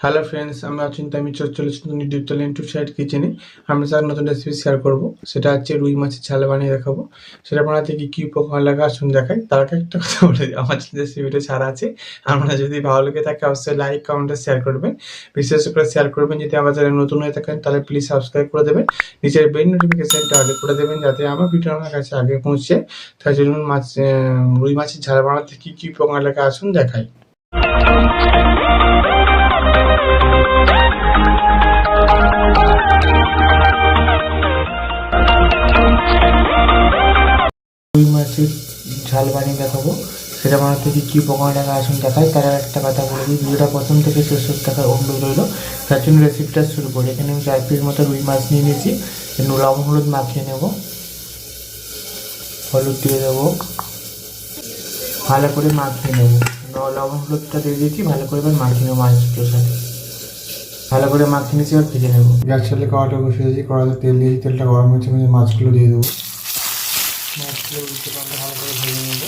Hello friends, আমরা অচিন্তা আমি চলে এসেছি ইউটিউব চ্যানেল টু সাইড কিচেনে। আমরা স্যার নতুন রেসিপি শেয়ার করব, সেটা হচ্ছে রুই মাছের ঝাল বানিয়ে দেখাবো। সেটা বানাতে কি উপকরণ লাগে আসুন দেখাই। তার আগে একটা কথা বলে দিই, আমার রেসিপিটা ছাড়া আছে। আমরা যদি ভালো লেগে থাকে অবশ্যই লাইক কমেন্টে শেয়ার করবেন, বিশেষ করে শেয়ার করবেন। যদি আমার চ্যানেল নতুন হয়ে থাকেন তাহলে প্লিজ সাবস্ক্রাইব করে দেবেন, নিচের বেল নোটিফিকেশনটা অন করে দেবেন যাতে আমার ভিডিও আমার কাছে আগে পৌঁছে। তাই জন্য রুই মাছের ঝাল বানাতে কি উপকরণ লাগে আসুন দেখাই। রুই মাছের ঝাল বানিয়ে দেখাবো, সেটা বানাতে কি উপকরণ লাগে আসুন দেখাই। তার আগে একটা কথা বলে দিই, ভিডিওটা প্রথম থেকে শেষ দেখার অনুরোধ রইল। তার জন্য রেসিপিটা শুরু করি। এখানে আমি 4 পিস মতো রুই মাছ নিয়ে নিয়েছি। লবণ হলুদ মাখিয়ে নেব, হলুদ দিয়ে দেবো, ভালো করে মাখিয়ে নেব। লবণ হলুদটা দিয়ে দিয়েছি, ভালো করে এবার মাখিয়ে নেবো মাছগুলোর সাথে। ভালো করে মাখিয়ে নিয়েছি, এবার ভেজে নেবো। গ্যাস চালে কড়াটা বসিয়ে দিয়েছি, কড়াতে তেল দিয়েছি, তেলটা গরম হচ্ছে, মাছগুলো দিয়ে দেবো। মাছগুলো উল্টে পাল্টে ভালো করে ভেজে নেবো।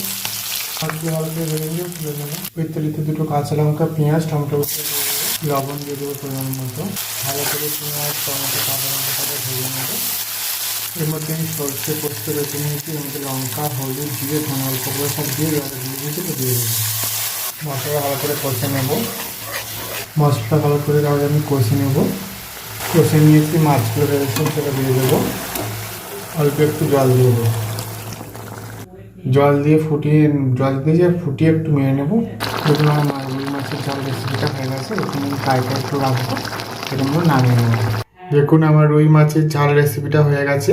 মাছগুলো ভালো করে ভেজে নিয়ে তুলে নেবো। ওই তেলেতে দুটো কাঁচা লঙ্কা, পেঁয়াজ, টমেটো লবণ দিয়ে দেবো পরিমাণ মতো। ভালো করে পেঁয়াজ, টমেটো, কাঁচা লঙ্কাটাকে ভেজে নেবো। এর মধ্যে আমি সরষে পোস্ত রেখে নিয়েছি, এর মধ্যে লঙ্কা, হলুদ, জিরে, ধনে অল্প করে সব দিয়ে দিয়ে দেবো। মশলা ভালো করে কষে নেবো। মশলা ভালো করে তাহলে আমি কষে নেবো। কষে নিয়েছি, মাছগুলো ভেজেছি সেটা দিয়ে দেবো। অল্প একটু জল দিয়ে দেবো। জল দিয়ে ফুটিয়ে একটু মেরে নেবো। দেখুন আমার রুই মাছের ঝাল রেসিপিটা হয়ে গেছে। এখানে আমি ফ্রাইটা একটু রাখবো, এরকম নামিয়ে নেবো। দেখুন আমার রুই মাছের ঝাল রেসিপিটা হয়ে গেছে।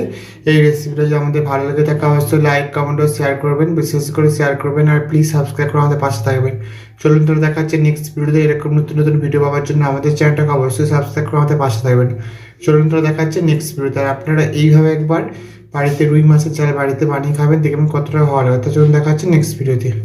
এই রেসিপিটা যদি আমাদের ভালো লাগে থাকে অবশ্যই লাইক কমেন্ট ও শেয়ার করবেন, বিশেষ করে শেয়ার করবেন। আর প্লিজ সাবস্ক্রাইব করে আমাদের পাশে থাকবেন। চলুন তো দেখা হচ্ছে নেক্সট ভিডিওতে। এরকম নতুন নতুন ভিডিও পাওয়ার জন্য আমাদের চ্যানেলটাকে অবশ্যই সাবস্ক্রাইব করে আমাদের পাশে থাকবেন। চলুন তো দেখা হচ্ছে নেক্সট ভিডিওতে। আর আপনারা এইভাবে একবার বাড়িতে রুই মাছের ঝাল বাড়িতে বানিয়ে খাবেন, দেখবেন কতটা ভালো লাগে। তো চলুন দেখা হচ্ছে নেক্সট ভিডিওতে।